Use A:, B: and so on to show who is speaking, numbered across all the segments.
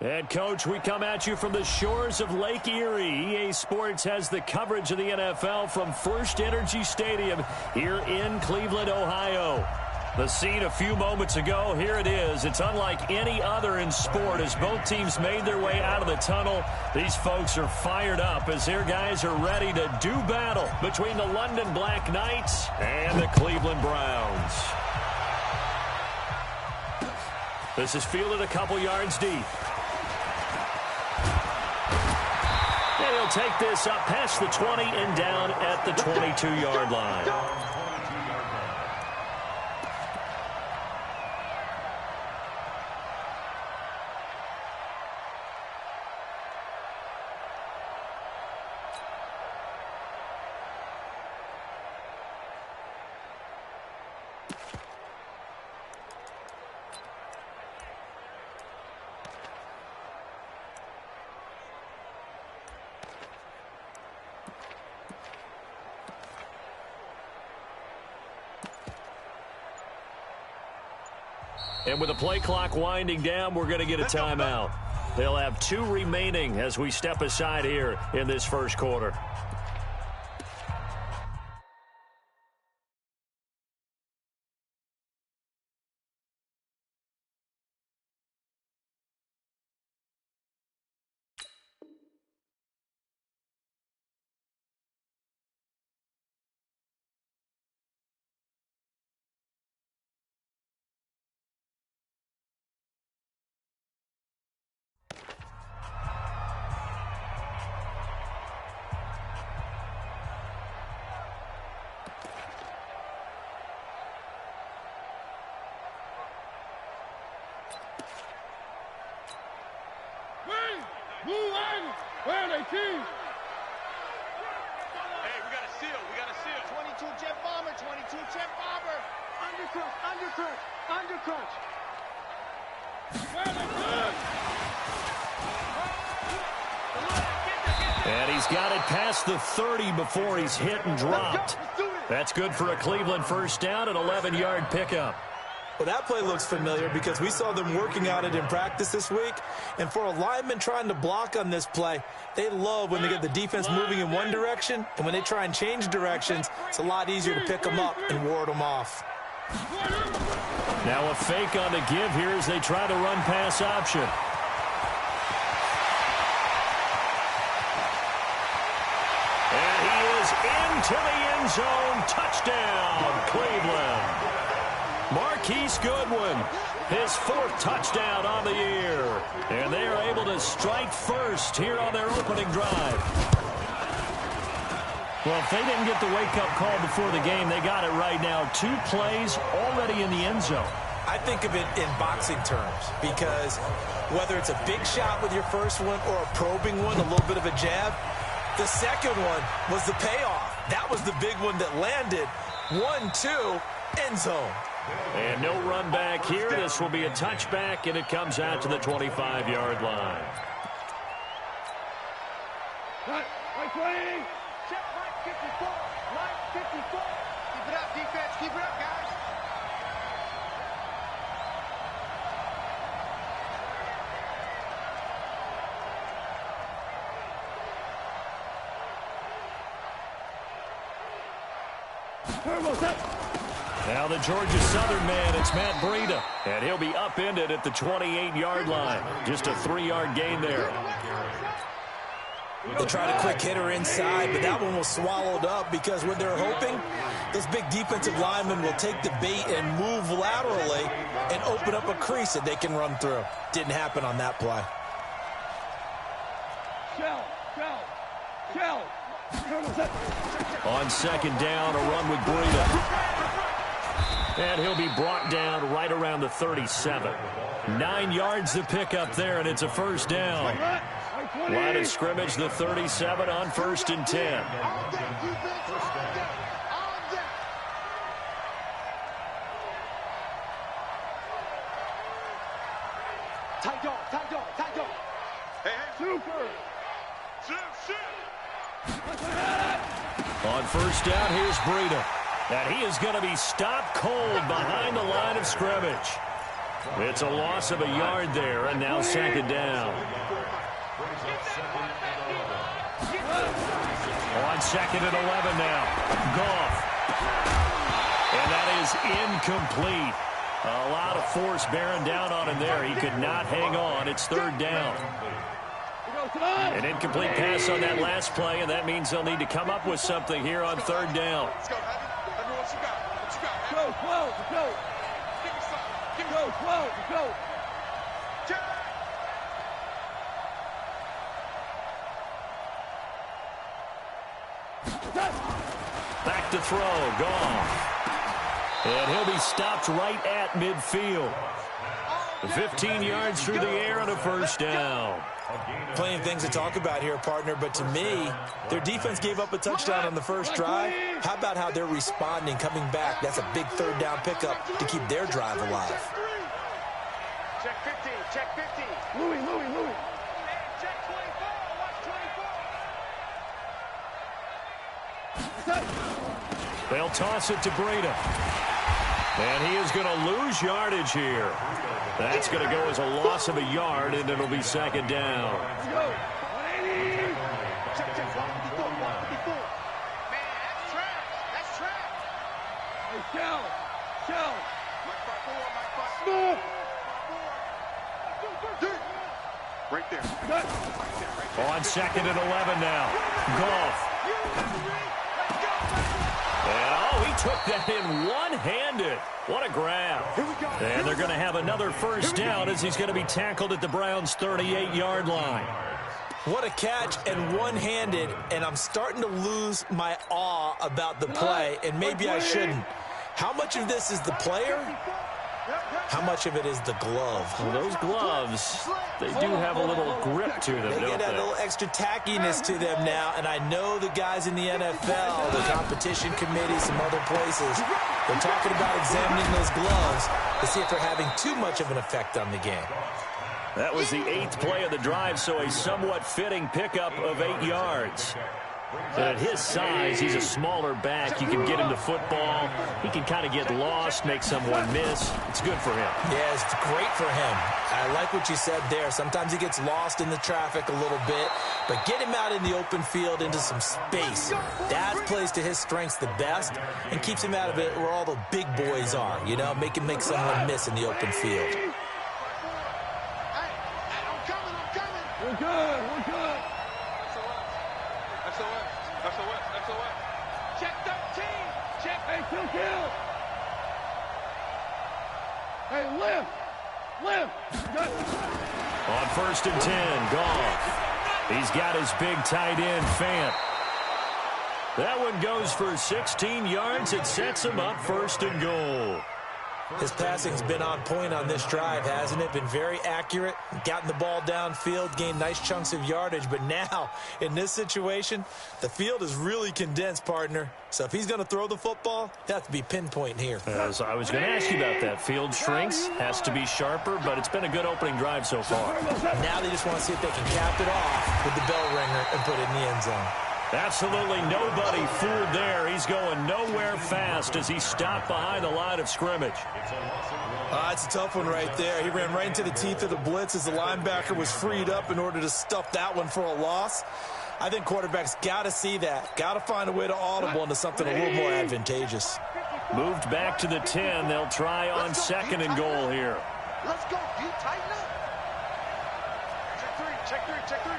A: And, Coach, we come at you from the shores of Lake Erie. EA Sports has the coverage of the NFL from First Energy Stadium here in Cleveland, Ohio. The scene a few moments ago, here it is. It's unlike any other in sport as both teams made their way out of the tunnel. These folks are fired up as their guys are ready to do battle between the London Black Knights and the Cleveland Browns. This is fielded a couple yards deep. And he'll take this up past the 20 and down at the 22-yard line. And with the play clock winding down, we're going to get a timeout. They'll have 2 remaining as we step aside here in this first quarter.
B: Where are they, team? Hey, we got a seal. We got a seal.
C: 22 jet bomber. 22 jet bomber.
B: Undercrunch. Undercrunch. Undercrunch. Where are they good?
A: And he's got it past the 30 before he's hit and dropped. That's good for a Cleveland first down, an 11-yard pickup.
D: Well, that play looks familiar because we saw them working on it in practice this week. And for a lineman trying to block on this play, they love when they get the defense moving in one direction. And when they try and change directions, it's a lot easier to pick them up and ward them off.
A: Now a fake on the give here as they try to run pass option. And he is into the end zone. Touchdown, Cleveland. Marquise Goodwin, his 4th touchdown on the year. And they are able to strike first here on their opening drive. Well, if they didn't get the wake-up call before the game, they got it right now. 2 plays already in the end zone.
D: I think of it in boxing terms because whether it's a big shot with your first one or a probing one, a little bit of a jab, the second one was the payoff. That was the big one that landed. 1-2, end zone.
A: And no run back here. This will be a touchback, and it comes out to the 25-yard line.
B: Right 20.
C: Check right 54. Right 54. Keep it up, defense. Keep it up, guys.
B: Turbo set.
A: Now the Georgia Southern man, it's Matt Breida. And he'll be upended at the 28-yard line. Just a 3-yard gain there.
D: They tried a quick hitter inside, but that one was swallowed up because what they're hoping, this big defensive lineman will take the bait and move laterally and open up a crease that they can run through. Didn't happen on that play.
B: Shell.
A: On second down, a run with Breida. And he'll be brought down right around the 37. 9 yards to pick up there, and it's a first down. Line of scrimmage, the 37 on 1st and 10.
C: Tight dog.
B: Hey, super.
A: On first down, here's Breida. And he is going to be stopped cold behind the line of scrimmage. It's a loss of a yard there, and now second down. On second and 11 now. Goff. And that is incomplete. A lot of force bearing down on him there. He could not hang on. It's third down. An incomplete pass on that last play, and that means they'll need to come up with something here on third down.
B: Let's go, Abby. Everyone, what you got? What you got, Abby? Go, 12, go. Give me something. Give me 12, go.
A: Back to throw. Goff. And he'll be stopped right at midfield. 15 yards through the air and a first down.
D: Plenty of things to talk about here, partner, but to me, their defense gave up a touchdown on the first drive. How about how they're responding, coming back? That's a big third down pickup to keep their drive alive.
C: Check 15, check 15.
B: Louis.
C: Check 24, watch 24.
A: They'll toss it to Breida. And he is going to lose yardage here. That's going to go as a loss of a yard, and it'll be second down.
B: Let's go. 180.
C: Check, 154. Man, that's trash. That's trash.
B: Hey, Shell.
C: Mike 5-4.
B: Smith.
C: Right there.
A: On second and 11 now. Goff. And, he took that in one-handed. What a grab. And they're going to have another first down as he's going to be tackled at the Browns' 38-yard line.
D: What a catch, and one-handed, and I'm starting to lose my awe about the play, and maybe I shouldn't. How much of this is the player? How much of it is the glove?
A: Well, those gloves, they do have a little grip to them,
D: They
A: don't
D: get that
A: they?
D: little extra tackiness to them now, and I know the guys in the NFL, the competition committee, some other places, they're talking about examining those gloves to see if they're having too much of an effect on the game.
A: That was the 8th play of the drive, so a somewhat fitting pickup of 8 yards. And at his size, he's a smaller back. You can get him to football. He can kind of get lost, make someone miss. It's good for him.
D: Yeah, it's great for him. I like what you said there. Sometimes he gets lost in the traffic a little bit, but get him out in the open field into some space. That plays to his strengths the best and keeps him out of it where all the big boys are, you know, make someone miss in the open field.
C: I'm coming.
B: We're good.
C: SOS. Check 13. Check.
B: Hey, kill. Hey, lift. Good.
A: On first and 10, Goff. He's got his big tight end, Fant. That one goes for 16 yards. It sets him up first and goal.
D: His passing's been on point on this drive, hasn't it? Been very accurate, gotten the ball downfield, gained nice chunks of yardage. But now, in this situation, the field is really condensed, partner. So if he's going to throw the football, it has to be pinpoint here.
A: As I was going to ask you about that. Field shrinks, has to be sharper, but it's been a good opening drive so far.
D: Now they just want to see if they can cap it off with the bell ringer and put it in the end zone.
A: Absolutely nobody fooled there. He's going nowhere fast as he stopped behind the line of scrimmage.
D: It's a tough one right there. He ran right into the teeth of the blitz as the linebacker was freed up in order to stuff that one for a loss. I think quarterbacks got to see that. Got to find a way to audible into something a little more advantageous.
A: Moved back to the 10. They'll try on second and goal here.
C: Let's go. You tighten up. Check three.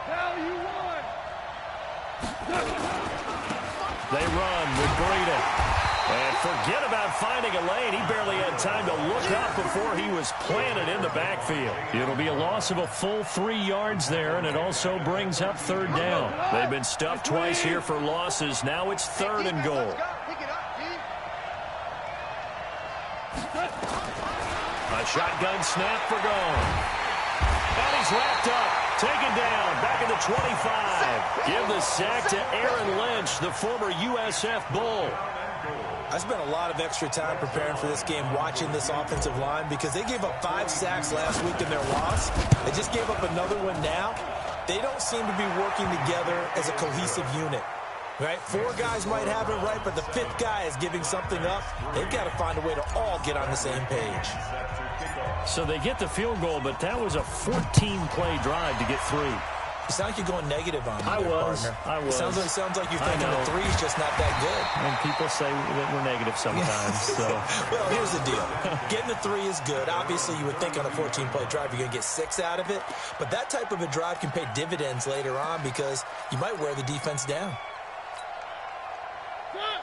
B: Now you won.
A: They run with Breida. And forget about finding a lane. He barely had time to look up before he was planted in the backfield. It'll be a loss of a full 3 yards there, and it also brings up third down. They've been stuffed twice here for losses. Now it's third and goal.
C: Pick it up, D.
A: A shotgun snap for Gone. And he's wrapped up. Taken down, back at the 25. Give the sack to Aaron Lynch, the former USF Bull.
D: I spent a lot of extra time preparing for this game watching this offensive line because they gave up 5 sacks last week in their loss. They just gave up another one now. They don't seem to be working together as a cohesive unit. Right? 4 guys might have it right, but the 5th guy is giving something up. They've got to find a way to all get on the same page.
A: So they get the field goal, but that was a 14-play drive to get 3.
D: You sound like you're going negative on me,
A: I was.
D: It sounds like you're thinking the 3's just not that good.
A: And people say that we're negative sometimes. So.
D: Well, here's the deal. Getting the 3 is good. Obviously, you would think on a 14-play drive you're going to get 6 out of it. But that type of a drive can pay dividends later on because you might wear the defense down.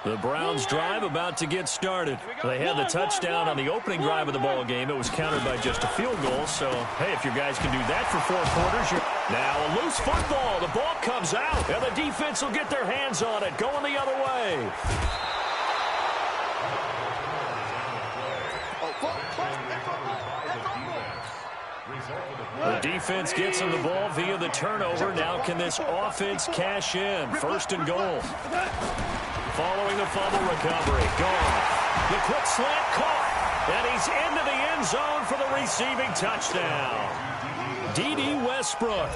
A: The Browns drive about to get started. They had the touchdown on the opening drive of the ball game. It was countered by just a field goal. So, hey, if your guys can do that for 4 quarters, now a loose football. The ball comes out, and the defense will get their hands on it, going the other way. The defense gets him the ball via the turnover. Now can this offense cash in? 1st and goal. Following the fumble recovery. Goff. The quick slant caught. And he's into the end zone for the receiving touchdown. D.D. Westbrook,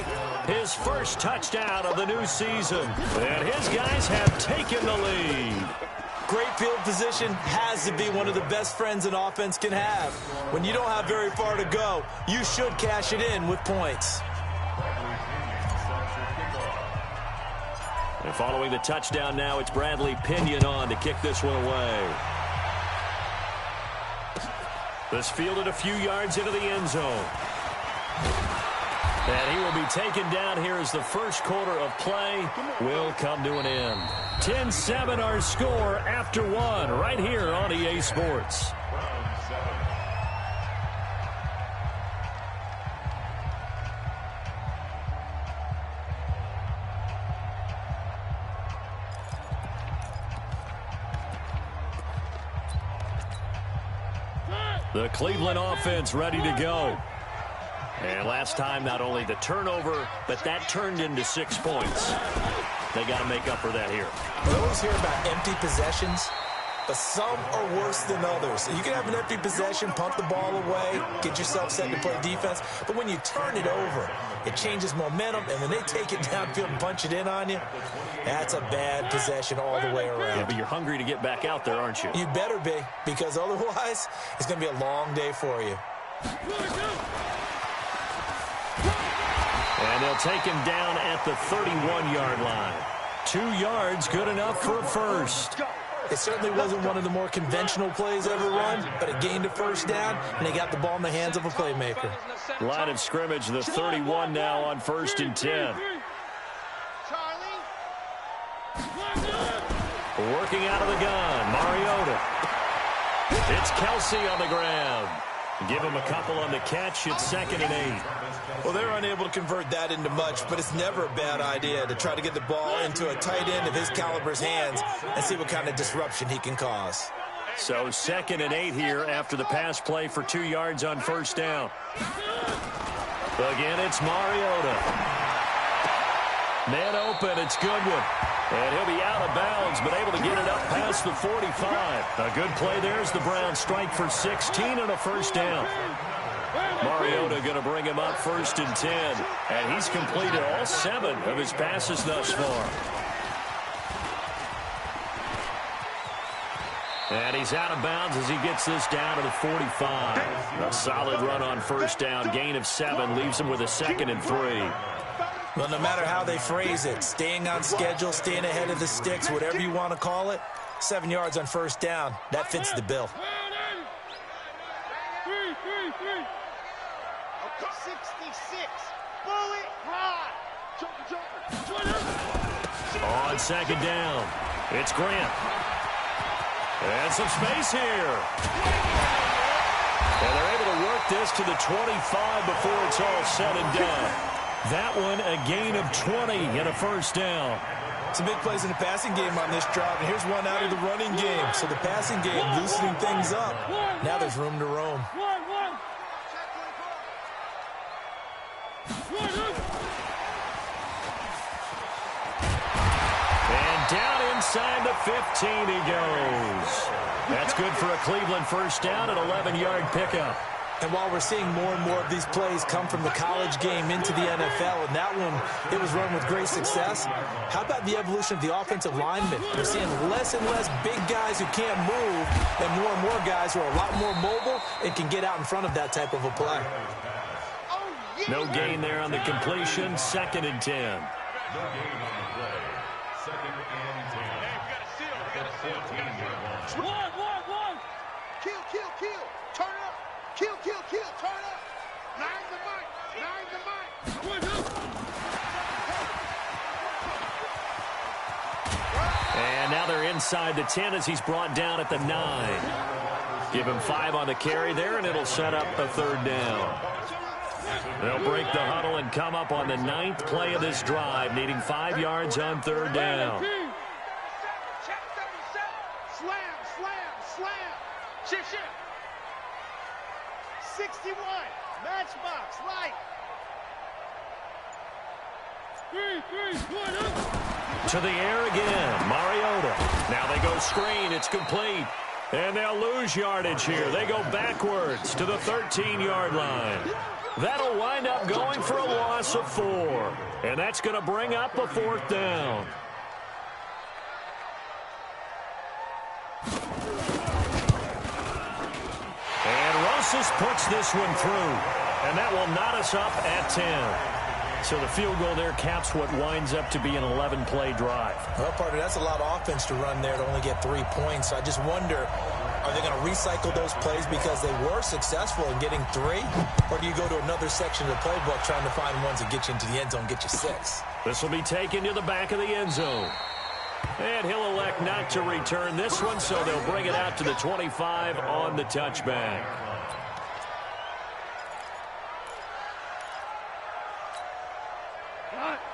A: his first touchdown of the new season. And his guys have taken the lead.
D: Great field position has to be one of the best friends an offense can have. When you don't have very far to go, you should cash it in with points.
A: And following the touchdown now, it's Bradley Pinion on to kick this one away. This fielded a few yards into the end zone. And he will be taken down here as the first quarter of play will come to an end. 10-7 our score after 1 right here on EA Sports. The Cleveland offense ready to go. And last time, not only the turnover, but that turned into 6 points. They got to make up for that here.
D: We always hear about empty possessions, but some are worse than others. You can have an empty possession, pump the ball away, get yourself set to play defense, but when you turn it over, it changes momentum, and when they take it downfield and punch it in on you, that's a bad possession all the way around.
A: Yeah, but you're hungry to get back out there, aren't you?
D: You better be, because otherwise, it's going to be a long day for you.
A: And they'll take him down at the 31-yard line. 2 yards, good enough for a first.
D: It certainly wasn't one of the more conventional plays ever run, but it gained a first down, and they got the ball in the hands of a playmaker.
A: Line of scrimmage, the 31 now on 1st and 10. Working out of the gun, Mariota. It's Kelsey on the ground. Give him a couple on the catch. It's 2nd and 8.
D: Well, they're unable to convert that into much, but it's never a bad idea to try to get the ball into a tight end of his caliber's hands and see what kind of disruption he can cause.
A: So 2nd and 8 here after the pass play for 2 yards on 1st down. Again, it's Mariota. Man open, it's Goodwin. And he'll be out of bounds, but able to get it up past the 45. A good play there as the Browns strike for 16 and a first down. Mariota going to bring him up 1st and 10. And he's completed all 7 of his passes thus far. And he's out of bounds as he gets this down to the 45. A solid run on 1st down. Gain of 7 leaves him with a 2nd and 3.
D: Well, no matter how they phrase it, staying on schedule, staying ahead of the sticks, whatever you want to call it, 7 yards on 1st down, that fits the bill.
C: 66, bullet high.
A: On 2nd down, it's Grant. And some space here. And they're able to work this to the 25 before it's all said and done. That one, a gain of 20 and a first down.
D: Some big plays in the passing game on this drive, and here's one out of the running game. So the passing game loosening things up. Now there's room to roam.
A: And down inside the 15 he goes. That's good for a Cleveland first down, an 11-yard pickup.
D: And while we're seeing more and more of these plays come from the college game into the NFL, and that one, it was run with great success, how about the evolution of the offensive linemen? We're seeing less and less big guys who can't move and more guys who are a lot more mobile and can get out in front of that type of a play.
A: No gain there on the completion. 2nd and 10.
B: No gain on the play. 2nd and 10. Hey, we got to seal. We got to seal. 14-yard line.
C: One. Kill. Turn up. Kill. Turn up. Nine the mic.
A: And now they're inside the 10 as he's brought down at the 9. Give him 5 on the carry there, and it'll set up a 3rd down. They'll break the huddle and come up on the 9th play of this drive, needing 5 yards on 3rd down.
C: Slam. Shit. 61. Matchbox, right.
A: 3, to the air again. Mariota. Now they go screen. It's complete. And they'll lose yardage here. They go backwards to the 13-yard line. That'll wind up going for a loss of 4. And that's going to bring up a 4th down. And Rosas puts this one through. And that will knot us up at 10. So the field goal there caps what winds up to be an 11-play drive.
D: Well, partner, that's a lot of offense to run there to only get 3 points. So I just wonder, are they going to recycle those plays because they were successful in getting 3? Or do you go to another section of the playbook trying to find ones that get you into the end zone, get you 6?
A: This will be taken to the back of the end zone. And he'll elect not to return this one, so they'll bring it out to the 25 on the touchback.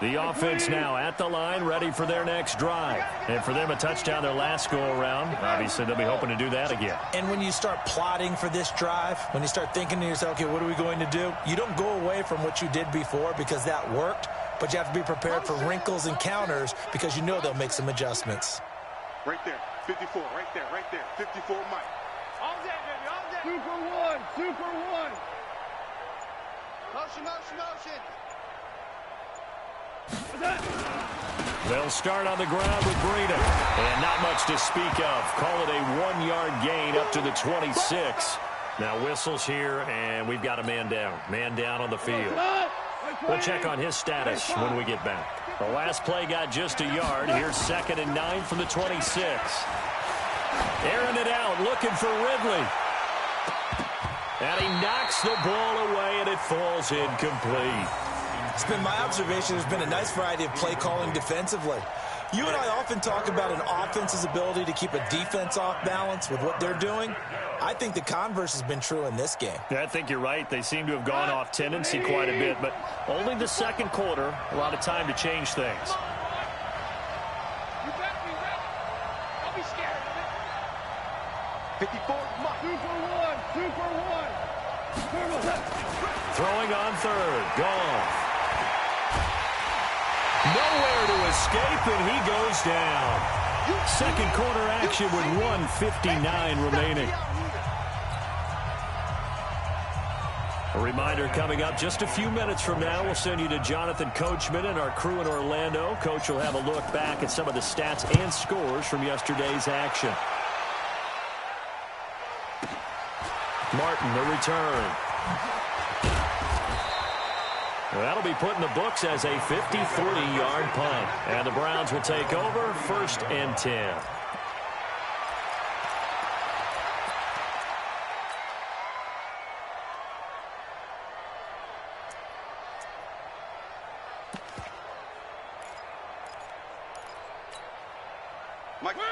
A: The offense now at the line, ready for their next drive. And for them, a touchdown their last go-around. Obviously, they'll be hoping to do that again.
D: And when you start plotting for this drive, when you start thinking to yourself, okay, what are we going to do? You don't go away from what you did before because that worked, but you have to be prepared for wrinkles and counters because you know they'll make some adjustments.
B: Right there. 54. Right there. 54 Mike.
C: All day, baby. All day. Super one. Motion.
A: They'll start on the ground with Breida. And not much to speak of. Call it a 1-yard gain up to the 26. Now whistles here, and we've got a man down. Man down on the field. We'll check on his status when we get back. The last play got just a yard. Here's 2nd and 9 from the 26. Airing it out, looking for Ridley. And he knocks the ball away, and it falls incomplete.
D: It's been my observation there's been a nice variety of play calling defensively. You and I often talk about an offense's ability to keep a defense off balance with what they're doing. I think the converse has been true in this game.
A: Yeah, I think you're right. They seem to have gone off tendency quite a bit, but only the 2nd quarter, a lot of time to change things.
C: You better be ready. Don't be scared of it.
B: 54 Mike.
C: Super one.
A: Throwing on 3rd. Gone. Nowhere to escape, and he goes down. 2nd quarter action with 1:59 remaining. A reminder coming up just a few minutes from now. We'll send you to Jonathan Coachman and our crew in Orlando. Coach will have a look back at some of the stats and scores from yesterday's action. Martin, the return. That'll be put in the books as a 53-yard punt. And the Browns will take over 1st and 10.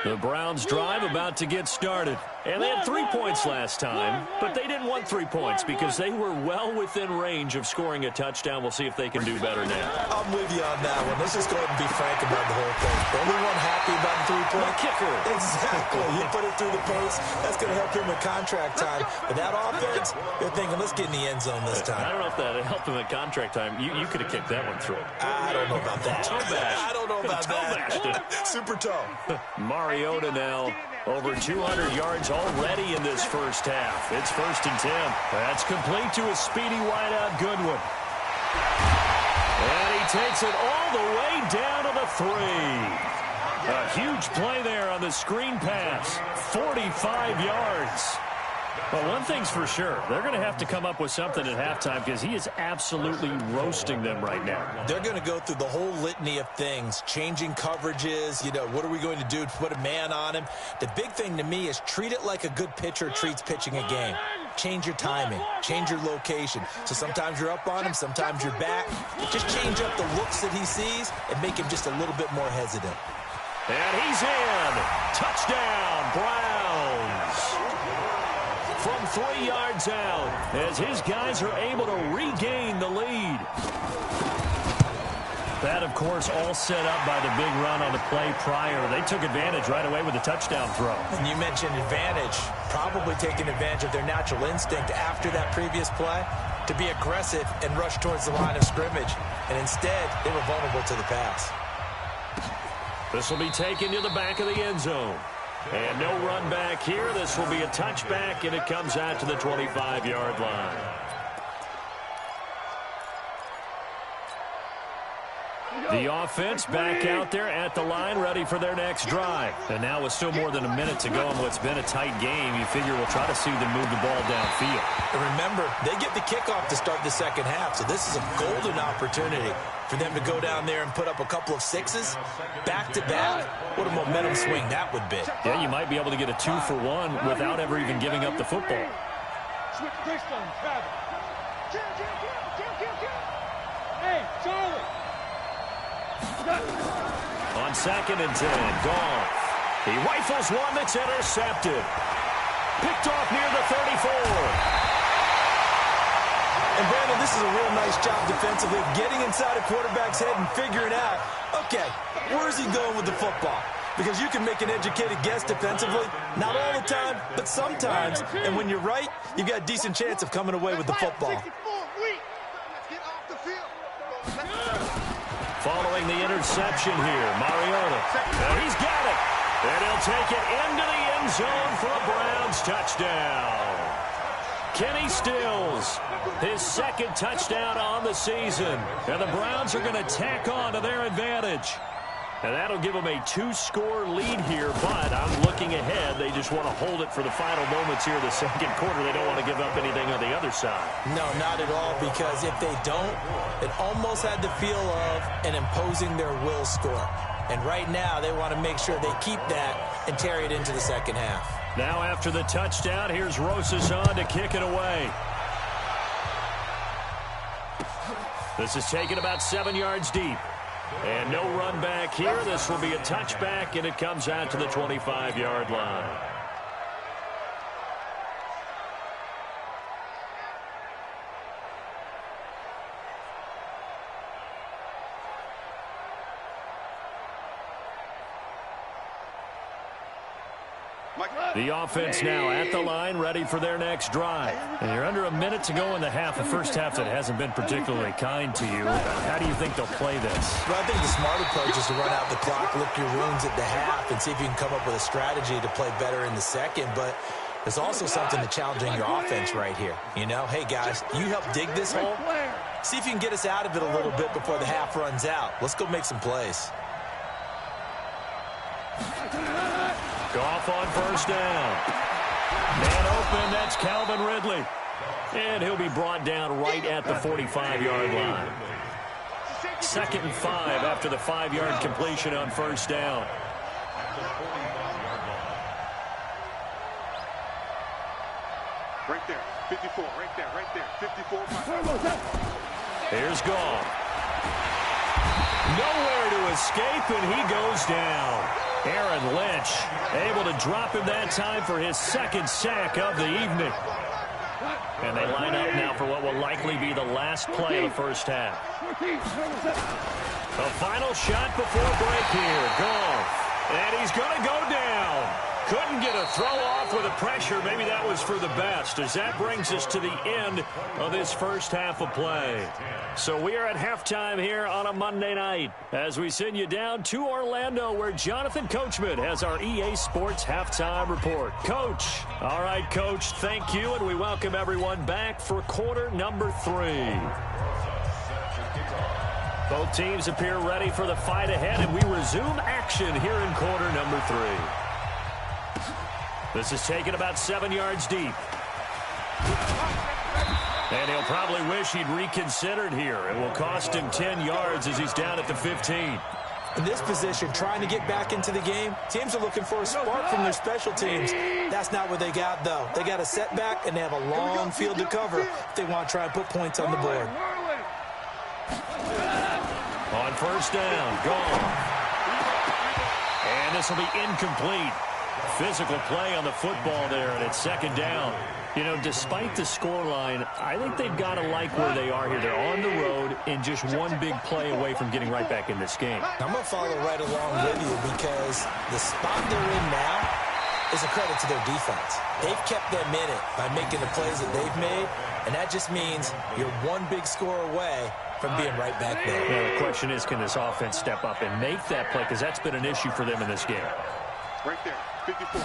A: The Browns drive about to get started. And they had 3 points last time, but they didn't want 3 points because they were well within range of scoring a touchdown. We'll see if they can do better now.
D: I'm with you on that one. Let's just go ahead and be frank about the whole thing. The only one happy about the 3-point
A: kicker.
D: Exactly. You put it through the post. That's going to help him with contract time. But that offense, they're thinking, let's get in the end zone this time.
A: I don't know if that helped him at contract time. You could have kicked that one through.
D: I don't know about that.
A: Toe bash.
D: I don't know about
A: Toe bashed
D: that.
A: it.
D: Super toe.
A: Mariota now Over 200 yards already in this first half. It's 1st and 10. That's complete to a speedy wideout Goodwin. And he takes it all the way down to the 3. A huge play there on the screen pass. 45 yards. But one thing's for sure, they're going to have to come up with something at halftime because he is absolutely roasting them right now.
D: They're going to go through the whole litany of things, changing coverages, what are we going to do to put a man on him? The big thing to me is treat it like a good pitcher treats pitching a game. Change your timing, change your location. So sometimes you're up on him, sometimes you're back. Just change up the looks that he sees and make him just a little bit more hesitant.
A: And he's in. Touchdown, Browns. From 3 yards out as his guys are able to regain the lead. That, of course, all set up by the big run on the play prior. They took advantage right away with a touchdown throw.
D: And you mentioned advantage, probably taking advantage of their natural instinct after that previous play to be aggressive and rush towards the line of scrimmage. And instead, they were vulnerable to the pass.
A: This will be taken to the back of the end zone. And no run back here. This will be a touchback, and it comes out to the 25-yard line. The offense back out there at the line, ready for their next drive. And now with still more than a minute to go in what's been a tight game, you figure we'll try to see them move the ball downfield.
D: And remember, they get the kickoff to start the second half, so this is a golden opportunity for them to go down there and put up a couple of sixes back-to-back. What a momentum swing that would be.
A: Yeah, you might be able to get a 2-for-1 without ever even giving up the football.
C: Hey, Charlie.
A: On 2nd and 10, Goff. He rifles one that's intercepted. Picked off near the 34.
D: And Brandon, this is a real nice job defensively, getting inside a quarterback's head and figuring out, okay, where's he going with the football? Because you can make an educated guess defensively, not all the time, but sometimes. And when you're right, you've got a decent chance of coming away with the football.
A: Following the interception here, Mariota. And he's got it. And he'll take it into the end zone for a Browns touchdown. Kenny Stills, his 2nd touchdown on the season. And the Browns are going to tack on to their advantage. And that'll give them a 2-score lead here, but I'm looking ahead. They just want to hold it for the final moments here in the second quarter. They don't want to give up anything on the other side.
D: No, not at all, because if they don't, it almost had the feel of an imposing their will score. And right now, they want to make sure they keep that and carry it into the second half.
A: Now after the touchdown, here's Rosas on to kick it away. This is taken about 7 yards deep. And no run back here. This will be a touchback, and it comes out to the 25-yard line. The offense now at the line, ready for their next drive. And you're under a minute to go in the half, a first half that hasn't been particularly kind to you. How do you think they'll play this?
D: Well, I think the smart approach is to run out the clock, lick your wounds at the half, and see if you can come up with a strategy to play better in the second. But there's also something to challenging your offense right here. Hey, guys, you help dig this hole. See if you can get us out of it a little bit before the half runs out. Let's go make some plays.
A: Goff on first down. Man open, that's Calvin Ridley. And he'll be brought down right at the 45-yard line. 2nd and 5 after the 5-yard completion on first down.
C: Right there, 54, right there, 54.
A: Here's Goff. Nowhere to escape, and he goes down. Aaron Lynch able to drop him that time for his 2nd sack of the evening. And they line up now for what will likely be the last play of the first half. A final shot before break here. Goff. And he's going to go down. Couldn't get a throw off with the pressure. Maybe that was for the best, as that brings us to the end of this first half of play. So we are at halftime here on a Monday night as we send you down to Orlando, where Jonathan Coachman has our EA Sports halftime report. Coach. All right, Coach, thank you, and we welcome everyone back for quarter number 3. Both teams appear ready for the fight ahead, and we resume action here in quarter number 3. This is taken about 7 yards deep. And he'll probably wish he'd reconsidered here. It will cost him 10 yards as he's down at the 15.
D: In this position, trying to get back into the game, teams are looking for a spark from their special teams. That's not what they got, though. They got a setback, and they have a long field to cover if they want to try and put points on the board.
A: On first down, gone. And this will be incomplete. Physical play on the football there, and it's second down. You know, despite the scoreline, I think they've got to like where they are here. They're on the road and just one big play away from getting right back in this game.
D: I'm going to follow right along with you because the spot they're in now is a credit to their defense. They've kept them in it by making the plays that they've made, and that just means you're one big score away from being right back there.
A: Now, the question is, can this offense step up and make that play? Because that's been an issue for them in this game.
C: Right there, 54.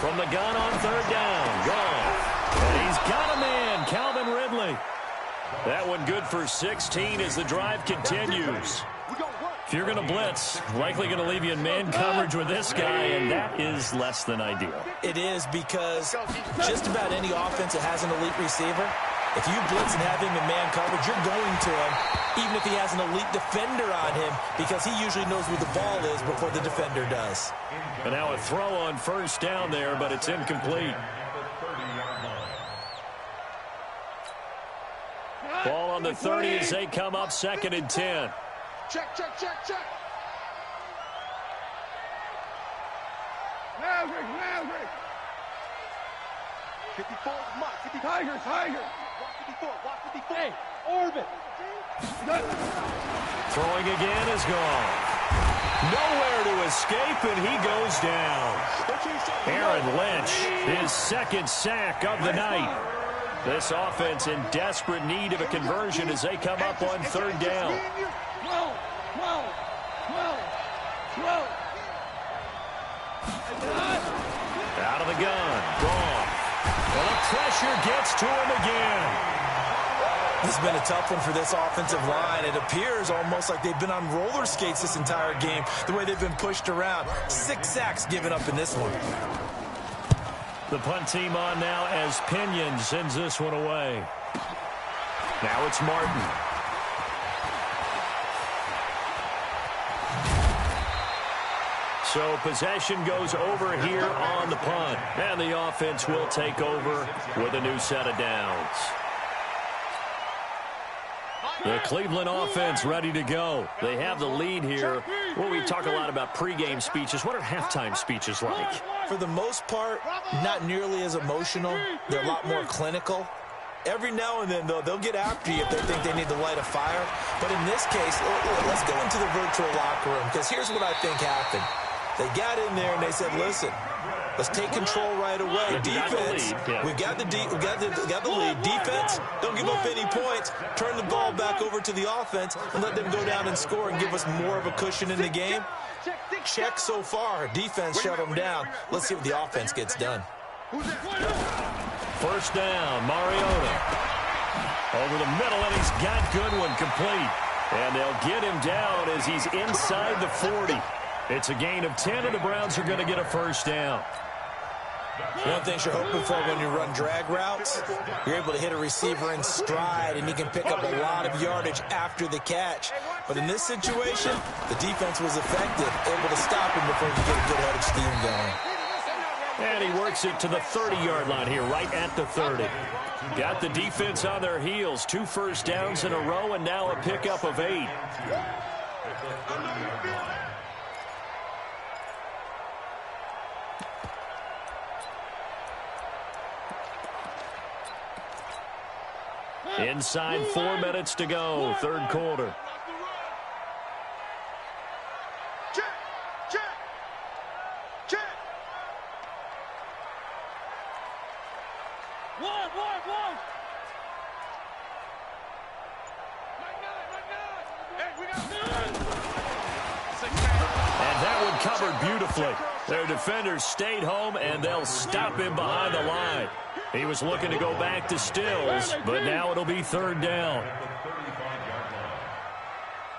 A: From the gun on third down, gone. And he's got a man, Calvin Ridley. That one good for 16 as the drive continues. If you're going to blitz, likely going to leave you in man coverage with this guy, and that is less than ideal.
D: It is, because just about any offense that has an elite receiver, if you blitz and have him in man coverage, you're going to him, even if he has an elite defender on him, because he usually knows where the ball is before the defender does.
A: And now a throw on first down there, but it's incomplete. Ball on the 30 as they come up second and 10.
C: Check, check, check, check. Maverick. 54, come on, 54. Tiger. Walk 54, walk 54. Hey, orbit.
A: Throwing again is gone. Nowhere to escape, and he goes down. Aaron Lynch, his second sack of the night. This offense in desperate need of a conversion as they come up on third down.
C: 12.
A: Out of the gun, gone. Well, the pressure gets to him again.
D: This has been a tough one for this offensive line. It appears almost like they've been on roller skates this entire game, the way they've been pushed around. 6 sacks given up in this one.
A: The punt team on now as Pinion sends this one away. Now it's Martin. So possession goes over here on the punt. And the offense will take over with a new set of downs. The Cleveland offense ready to go. They have the lead here. Well, we talk a lot about pregame speeches. What are halftime speeches like?
D: For the most part, not nearly as emotional. They're a lot more clinical. Every now and then, though, they'll get after you if they think they need to light a fire. But in this case, let's go into the virtual locker room, because here's what I think happened. They got in there and they said, listen, let's take control right away. Defense, we've got the lead. Defense, don't give up any points. Turn the ball back over to the offense and let them go down and score and give us more of a cushion in the game. Check so far. Defense shut them down. Let's see what the offense gets done.
A: First down, Mariota. Over the middle, and he's got Goodwin complete. And they'll get him down as he's inside the 40. It's a gain of 10, and the Browns are going to get a first down.
D: One thing you're hoping for when you run drag routes, you're able to hit a receiver in stride, and he can pick up a lot of yardage after the catch. But in this situation, the defense was effective, able to stop him before he could get a good head of steam going.
A: And he works it to the 30-yard line here, right at the 30. Got the defense on their heels. 2 first downs in a row, and now a pickup of 8. Inside 4 minutes to go, third quarter. covered beautifully. Their defenders stayed home, and they'll stop him behind the line. He was looking to go back to Stills, but now it'll be third down.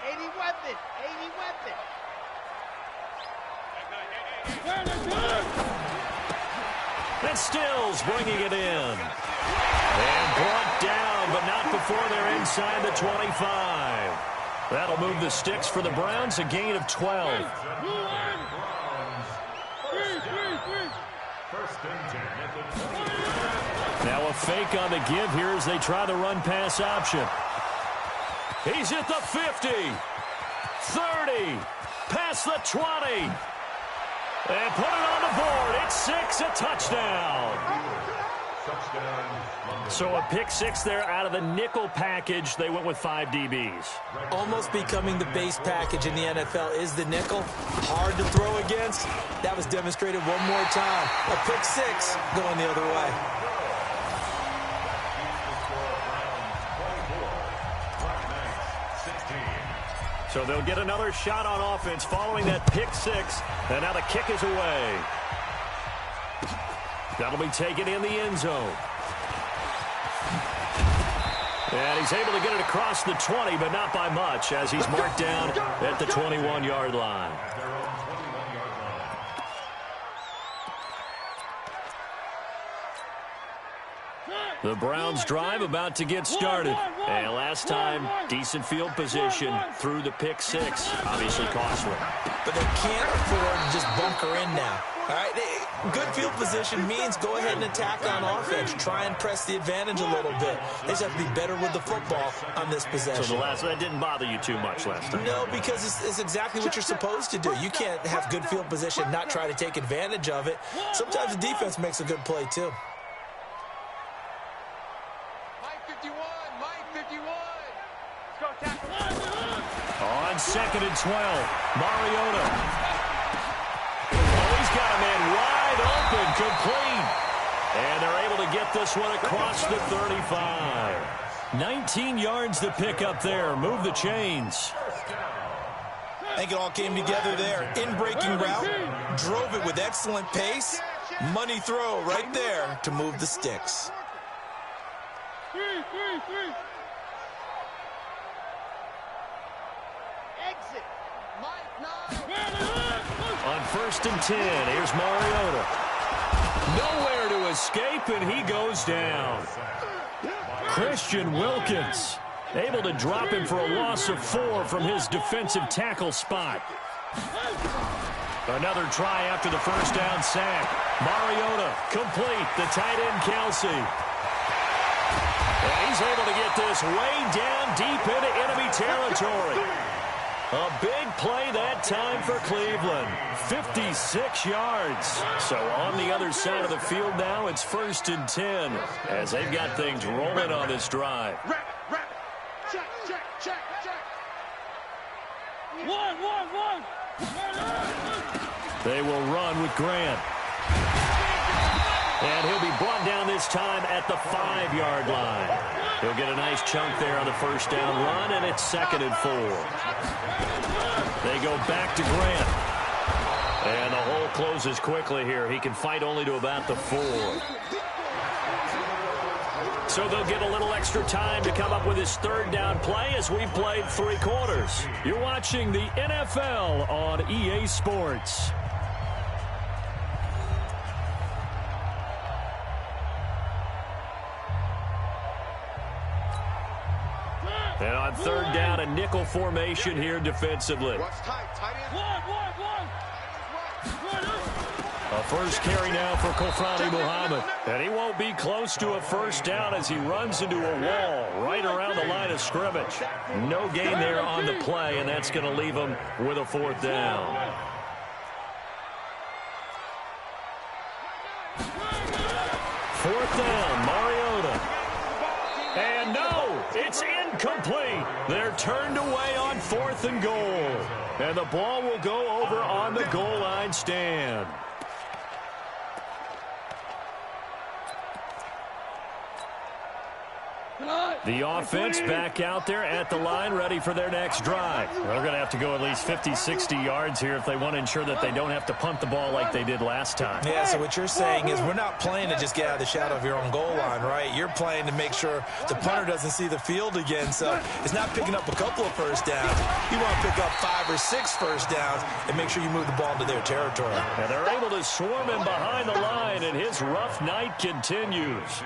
C: 80 weapon, 80 weapon.
A: And Stills bringing it in. And brought down, but not before they're inside the 25. That'll move the sticks for the Browns, a gain of 12. Now a fake on the give here as they try the run-pass option. He's at the 50, 30, past the 20. And put it on the board. It's 6, a touchdown. So a pick 6 there out of the nickel package. They went with 5 DBs.
D: Almost becoming the base package in the NFL is the nickel. Hard to throw against. That was demonstrated one more time. A pick 6 going the other way.
A: So they'll get another shot on offense following that pick 6. And now the kick is away. That'll be taken in the end zone. And he's able to get it across the 20, but not by much, as he's marked down at the 21-yard line. The Browns drive about to get started. And last time, decent field position through the pick 6. Obviously costly.
D: But they can't afford to just bunker in now. All right, good field position means go ahead and attack on offense. Try and press the advantage a little bit. They just have to be better with the football on this possession.
A: So that didn't bother you too much last time?
D: No, because it's exactly what you're supposed to do. You can't have good field position, not try to take advantage of it. Sometimes the defense makes a good play, too.
A: On 2nd and 12, Mariota. Oh, he's got a man wide open, complete. And they're able to get this one across the 35. 19 yards to pick up there. Move the chains.
D: I think it all came together there. In-breaking route, drove it with excellent pace. Money throw right there to move the sticks.
C: Exit.
A: On 1st and 10, here's Mariota. Nowhere to escape, and he goes down. Christian Wilkins able to drop him for a loss of 4 from his defensive tackle spot. Another try after the first down sack. Mariota complete. The tight end, Kelsey. And he's able to get this way down deep into enemy territory. A big play that time for Cleveland. 56 yards. So on the other side of the field now, it's 1st and 10 as they've got things rolling on this drive.
C: Check. One.
A: They will run with Grant. And he'll be brought down this time at the 5-yard line. He'll get a nice chunk there on the first down run, and it's 2nd and 4. They go back to Grant. And the hole closes quickly here. He can fight only to about the 4. So they'll get a little extra time to come up with his 3rd down play as we've played 3 quarters. You're watching the NFL on EA Sports. And on 3rd down, a nickel formation here defensively. A first carry now for Kofrani Muhammad. And he won't be close to a first down as he runs into a wall right around the line of scrimmage. No gain there on the play, and that's going to leave him with a 4th down. 4th down, Mariota. And no, it's incomplete. They're turned away on 4th and goal. And the ball will go over on the goal line stand. The offense back out there at the line, ready for their next drive. They're going to have to go at least 50, 60 yards here if they want to ensure that they don't have to punt the ball like they did last time.
D: Yeah, so what you're saying is we're not playing to just get out of the shadow of your own goal line, right? You're playing to make sure the punter doesn't see the field again. So it's not picking up a couple of first downs. You want to pick up 5 or 6 first downs and make sure you move the ball into their territory.
A: And they're able to swarm him behind the line, and his rough night continues.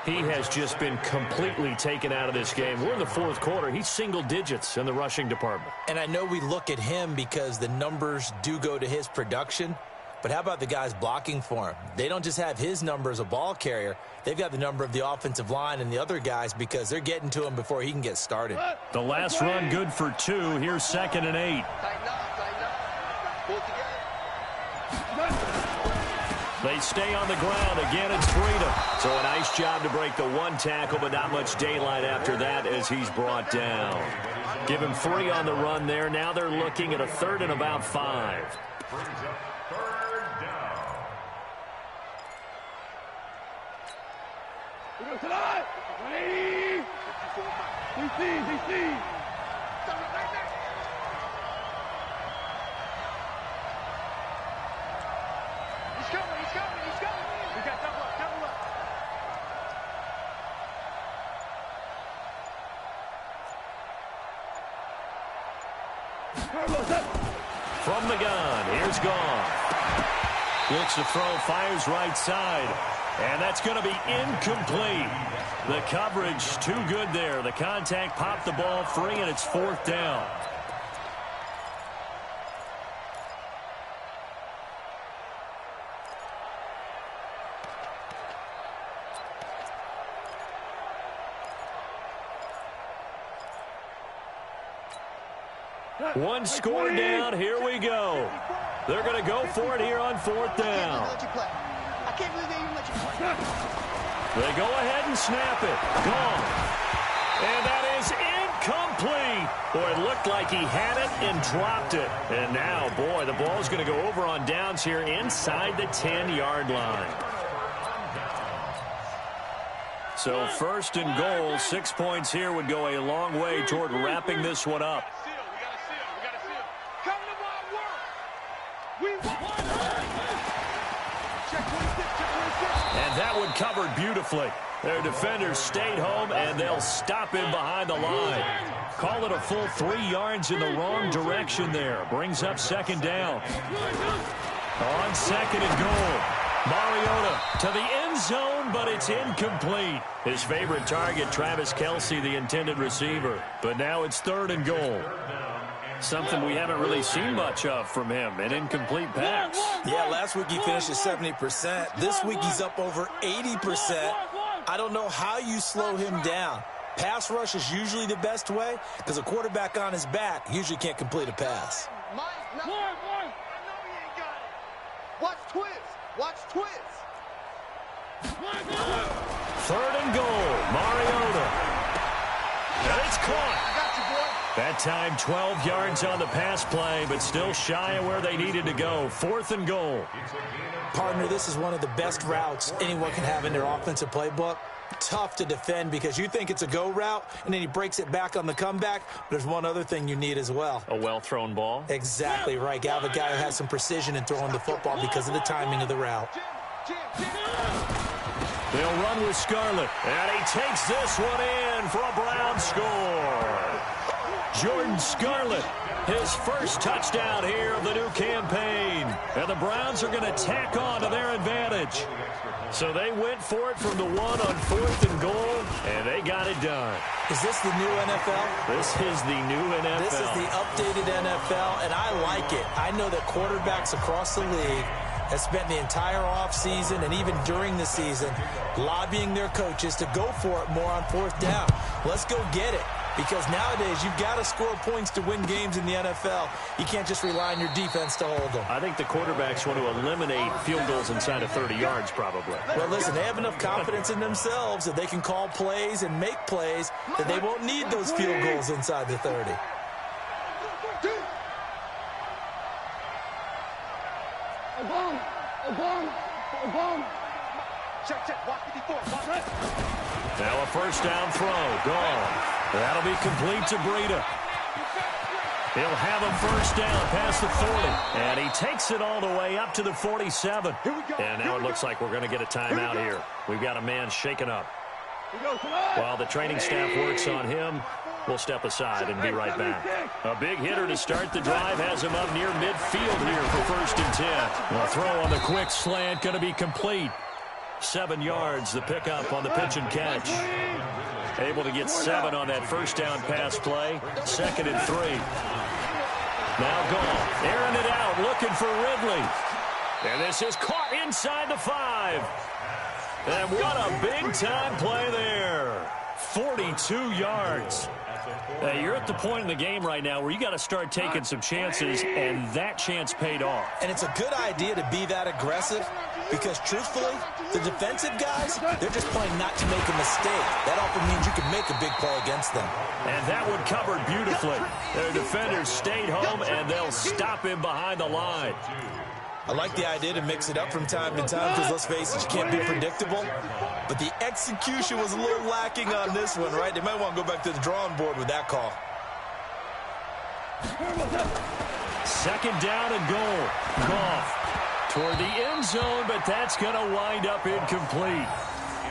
A: He has just been completely taken out of this game. We're in the fourth quarter. He's single digits in the rushing department.
D: And I know we look at him because the numbers do go to his production, but how about the guys blocking for him? They don't just have his number as a ball carrier. They've got the number of the offensive line and the other guys because they're getting to him before he can get started.
A: The last run good for 2. Here's 2nd and 8.
C: Tighten up. Pull it together.
A: They stay on the ground. Again, it's freedom. So a nice job to break the 1 tackle, but not much daylight after that as he's brought down. Give him 3 on the run there. Now they're looking at a 3rd and about 5.
B: Brings up 3rd down.
C: We go tonight. 180. DC. He's coming. We got double up.
A: From the gun, here's Goff. Looks to throw, fires right side. And that's going to be incomplete. The coverage too good there. The contact popped the ball free, and it's 4th down. One score down. Here we go. They're going to go for it here on 4th down.
C: I can't believe they even let you play.
A: They go ahead and snap it. Gone. And that is incomplete. Boy, it looked like he had it and dropped it. And now, boy, the ball's going to go over on downs here inside the 10-yard line. So 1st and goal, 6 points here would go a long way toward wrapping this one up. And that one covered beautifully. Their defenders stayed home, and they'll stop him behind the line. Call it a full 3 yards in the wrong direction there. Brings up 2nd down. On 2nd and goal. Mariota to the end zone, but it's incomplete. His favorite target, Travis Kelce, the intended receiver. But now it's 3rd and goal. Something we haven't really seen much of from him, an incomplete pass.
D: Yeah, last week he finished at 70%. This week he's up over 80%. I don't know how you slow him down. Pass rush is usually the best way because a quarterback on his back usually can't complete a pass.
C: I know he ain't got it. Watch Twiz.
A: 3rd and goal. Mariota. And it's caught.
C: I got you, boy.
A: That time 12 yards on the pass play, but still shy of where they needed to go. 4th and goal.
D: Partner, this is one of the best routes anyone can have in their offensive playbook. Tough to defend because you think it's a go route, and then he breaks it back on the comeback. There's one other thing you need as well.
A: A well-thrown ball.
D: Exactly right. You have a guy who has some precision in throwing the football because of the timing of the route.
A: They'll run with Scarlett, and he takes this one in for a Brown score. Jordan Scarlett, his first touchdown here of the new campaign. And the Browns are going to tack on to their advantage. So they went for it from the 1 on 4th and goal, and they got it done.
D: Is this the new NFL?
A: This is the new NFL.
D: This is the updated NFL, and I like it. I know that quarterbacks across the league have spent the entire offseason and even during the season lobbying their coaches to go for it more on 4th down. Let's go get it. Because nowadays, you've got to score points to win games in the NFL. You can't just rely on your defense to hold them.
A: I think the quarterbacks want to eliminate field goals inside of 30 yards, probably.
D: Well, listen, they have enough confidence in themselves that they can call plays and make plays that they won't need those field goals inside the 30.
C: Check. Watch 54. Watch.
A: Now a first down throw. Gone. That'll be complete to Breida. He'll have a first down past the 40. And he takes it all the way up to the 47. And now it looks like we're going to get a timeout here. We've got a man shaken up. While the training staff works on him, we'll step aside and be right back. A big hitter to start the drive has him up near midfield here for 1st and 10. The throw on the quick slant going to be complete. 7 yards, the pickup on the pitch and catch. Able to get 7 on that first down pass play. 2nd and 3. Now Goff, airing it out, looking for Ridley. And this is caught inside the 5. And what a big-time play there. 42 yards. You're at the point in the game right now where you got to start taking some chances, and that chance paid off.
D: And it's a good idea to be that aggressive because, truthfully, the defensive guys, they're just playing not to make a mistake. That often means you can make a big play against them.
A: And that one covered beautifully. Their defenders stayed home, and they'll stop him behind the line.
D: I like the idea to mix it up from time to time because, let's face it, you can't be predictable. But the execution was a little lacking on this one, right? They might want to go back to the drawing board with that call.
A: 2nd down and goal. Goff toward the end zone, but that's going to wind up incomplete.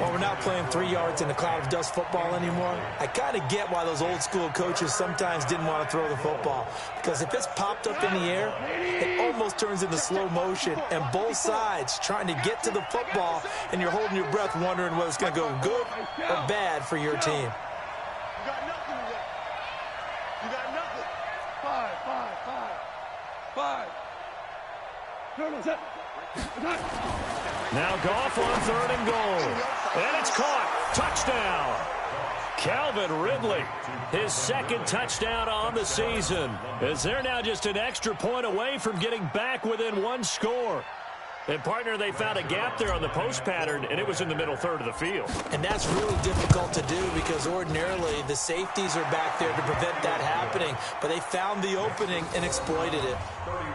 D: Well, we're not playing 3 yards in a cloud of dust football anymore. I kind of get why those old school coaches sometimes didn't want to throw the football. Because if it's popped up in the air, it almost turns into slow motion. And both sides trying to get to the football, and you're holding your breath wondering whether it's going to go good or bad for your team.
C: You got nothing today. You got nothing. 5.
A: Now Goff on 3rd and goal. And it's caught. Touchdown. Calvin Ridley, his 2nd touchdown on the season. As they're now just an extra point away from getting back within 1 score. And, partner, they found a gap there on the post pattern, and it was in the middle 3rd of the field.
D: And that's really difficult to do because ordinarily the safeties are back there to prevent that happening. But they found the opening and exploited it.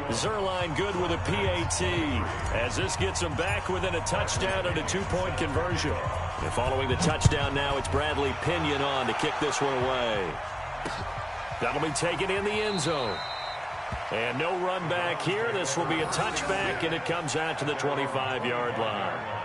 A: Zerline good with a PAT as this gets them back within a touchdown and a 2-point conversion. And following the touchdown now, it's Bradley Pinion on to kick this one away. That'll be taken in the end zone. And no run back here. This will be a touchback, and it comes out to the 25-yard line.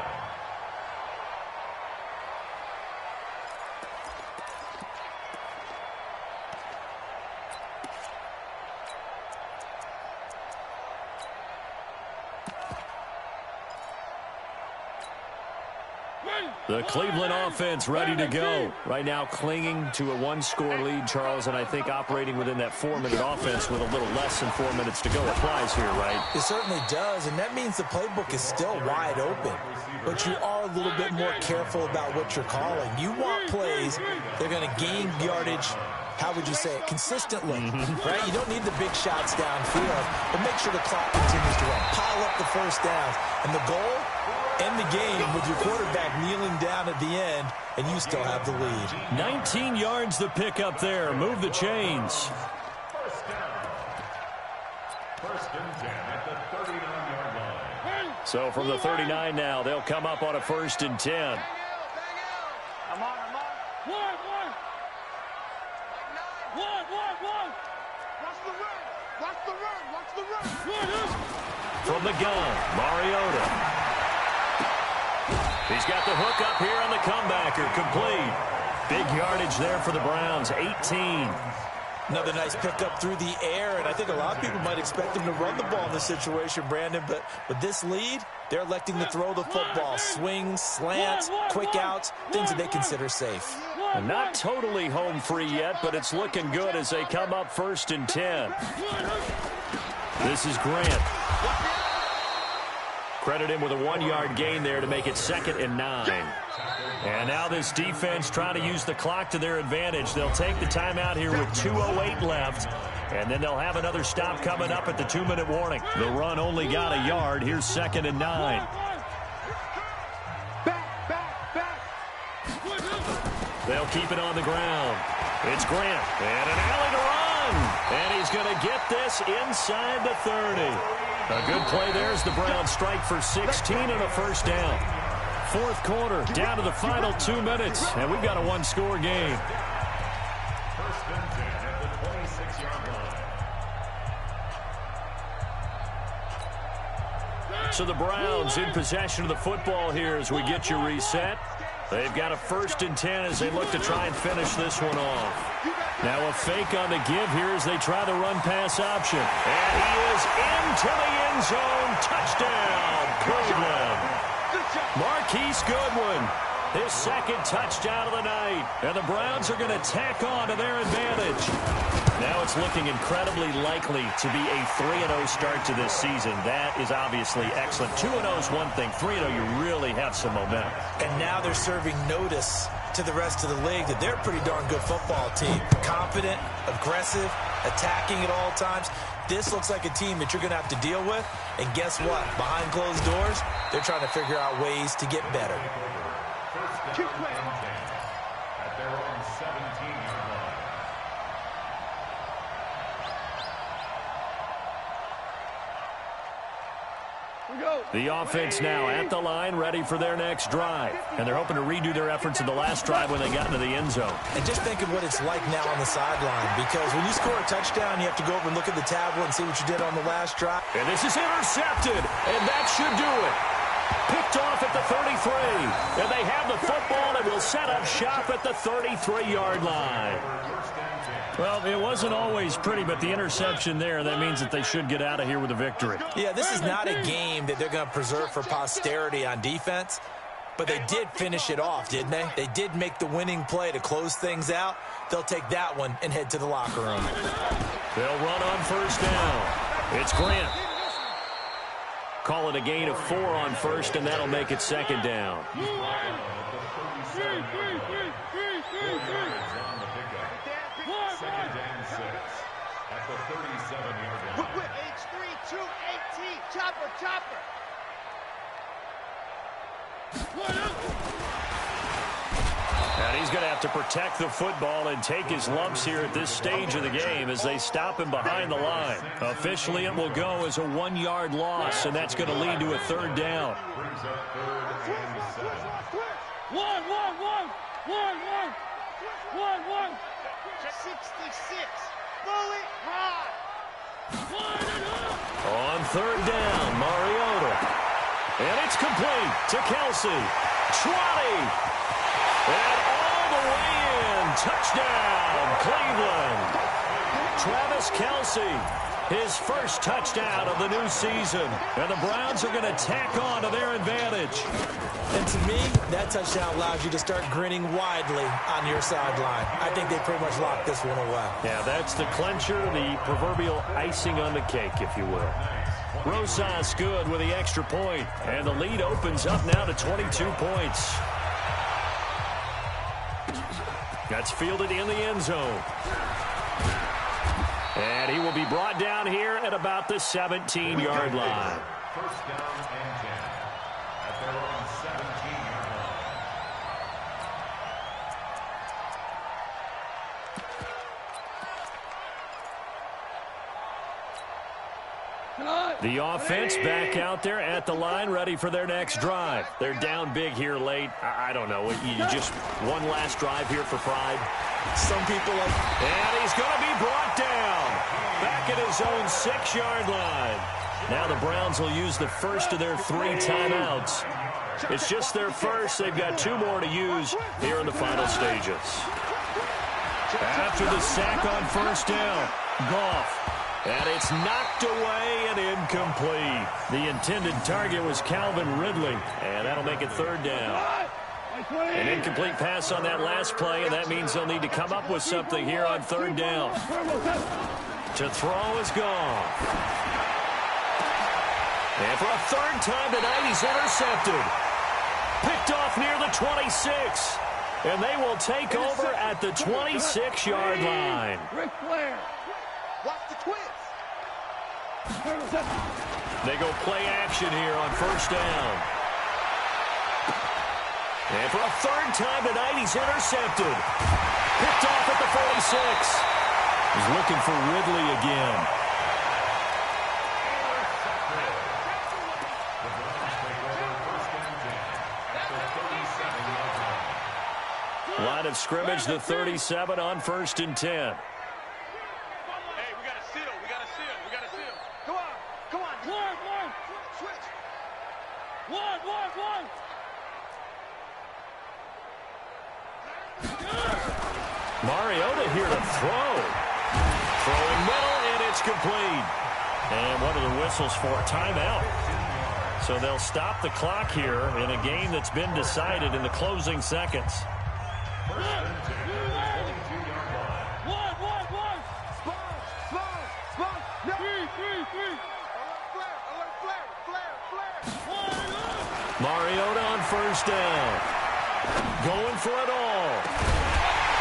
A: The Cleveland offense ready to go. Right now clinging to a 1-score lead, Charles, and I think operating within that 4-minute offense with a little less than 4 minutes to go applies here, right?
D: It certainly does, and that means the playbook is still wide open. But you are a little bit more careful about what you're calling. You want plays that are going to gain yardage, how would you say it, consistently, right? You don't need the big shots downfield, but make sure the clock continues to run. Pile up the first downs, and the goal, end the game with your quarterback kneeling down at the end, and you still have the lead.
A: 19 yards the pickup there. Move the chains.
B: First down. 1st and 10 at the 39-yard line.
A: So from the 39 now, they'll come up on a 1st and 10.
C: I'm on. One. Watch the run.
A: From the gun, Mariota. He's got the hook up here on the comebacker, complete. Big yardage there for the Browns, 18.
D: Another nice pickup through the air, and I think a lot of people might expect him to run the ball in this situation, Brandon, but with this lead, they're electing to throw the football. Swings, slants, quick outs, things that they consider safe.
A: And not totally home free yet, but it's looking good as they come up 1st and 10. This is Grant. Credit him with a 1-yard gain there to make it 2nd and 9. And now this defense trying to use the clock to their advantage. They'll take the timeout here with 2:08 left. And then they'll have another stop coming up at the 2-minute warning. The run only got a yard. Here's 2nd and 9.
C: Back.
A: They'll keep it on the ground. It's Grant. And an alley to run. And he's going to get this inside the 30. A good play there as the Browns strike for 16 and a first down. fourth quarter, down to the final 2 minutes, and we've got a one-score game.
B: First and 10 at the 26-yard line.
A: So the Browns in possession of the football here as we get you reset. They've got a 1st and 10 as they look to try and finish this one off. Now a fake on the give here as they try the run-pass option. And he is into the end zone. Touchdown, Cleveland. Marquise Goodwin, his 2nd touchdown of the night. And the Browns are going to tack on to their advantage. Now it's looking incredibly likely to be a 3-0 start to this season. That is obviously excellent. 2-0 is one thing. 3-0, you really have some momentum.
D: And now they're serving notice to the rest of the league that they're a pretty darn good football team. Confident, aggressive, attacking at all times. This looks like a team that you're going to have to deal with. And guess what? Behind closed doors, they're trying to figure out ways to get better.
B: First down and 10 at their own 17-yard line.
A: The offense now at the line, ready for their next drive. And they're hoping to redo their efforts in the last drive when they got into the end zone.
D: And just think of what it's like now on the sideline, because when you score a touchdown, you have to go over and look at the tablet and see what you did on the last drive.
A: And this is intercepted, and that should do it. Picked off at the 33. And they have the football and will set up shop at the 33-yard line. Well, it wasn't always pretty, but the interception there, that means that they should get out of here with a victory.
D: Yeah, this is not a game that they're going to preserve for posterity on defense, but they did finish it off, didn't they? They did make the winning play to close things out. They'll take that one and head to the locker room.
A: They'll run on first down. It's Grant. Call it a gain of 4 on first, and that'll make it 2nd down.
B: Second and 6 at the 37-yard line.
C: H3-2-18, chopper.
A: And he's going to have to protect the football and take his lumps here at this stage of the game as they stop him behind the line. Officially, it will go as a 1-yard loss, and that's going to lead to a 3rd down.
B: Brings up 3rd and 7.
C: One. 66, bullet high.
A: On 3rd down, Mariota. And it's complete to Kelsey. 20. And all the way in. Touchdown, Cleveland. Travis Kelsey, his 1st touchdown of the new season. And the Browns are going to tack on to their advantage.
D: And to me, that touchdown allows you to start grinning widely on your sideline. I think they pretty much locked this one away.
A: Yeah, that's the clincher, the proverbial icing on the cake, if you will. Rosas good with the extra point, and the lead opens up now to 22 points. That's fielded in the end zone. And he will be brought down here at about the 17-yard line.
B: First down and 10 at their own 17-yard line.
A: The offense back out there at the line, ready for their next drive. They're down big here late. I don't know. You just one last drive here for pride.
D: Some people like...
A: And he's going to be brought down back at his own 6-yard line. Now the Browns will use the first of their 3 timeouts. It's just their first. They've got 2 more to use here in the final stages. After the sack on first down, Goff. And it's knocked away and incomplete. The intended target was Calvin Ridley, and that'll make it 3rd down. An incomplete pass on that last play, and that means they'll need to come up with something here on 3rd down. To throw is Goff. And for a 3rd time tonight, he's intercepted. Picked off near the 26. And they will take over at the 26-yard line.
C: Ric Flair. Watch the twist.
A: They go play action here on first down. And for a 3rd time tonight, he's intercepted. Picked off at the 46. He's looking for Ridley again.
B: The Browns take over first and 10 at the
A: Line of scrimmage, the 37 on 1st and 10.
C: Hey, we got a seal. We got a seal. We got a seal. Come on. Come on. One. Switch. One.
A: Mariota here to throw. Throwing middle, and it's complete. And what are the whistles for? Timeout. So they'll stop the clock here in a game that's been decided in the closing seconds.
C: One. Spot. No. Three. Flare.
A: Mariota on 1st down. Going for it all.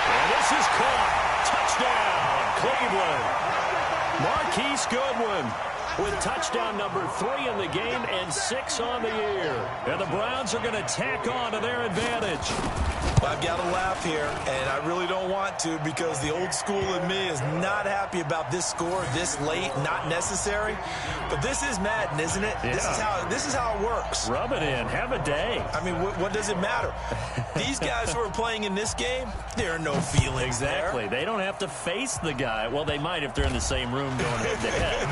A: And this is caught. Touchdown, Cleveland. Marquise Goodwin with touchdown number 3 in the game and 6 on the year. And the Browns are going to tack on to their advantage.
D: I've got to laugh here, and I really don't want to because the old school in me is not happy about this score this late, not necessary. But this is Madden, isn't it?
A: Yeah.
D: This is how it works.
A: Rub it in. Have a day.
D: I mean, what does it matter? These guys who are playing in this game, there are no feelings
A: Exactly.
D: there.
A: They don't have to face the guy. Well, they might if they're in the same room going head to head.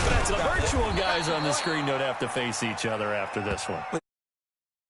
A: But the virtual guys on the screen don't have to face each other after this one.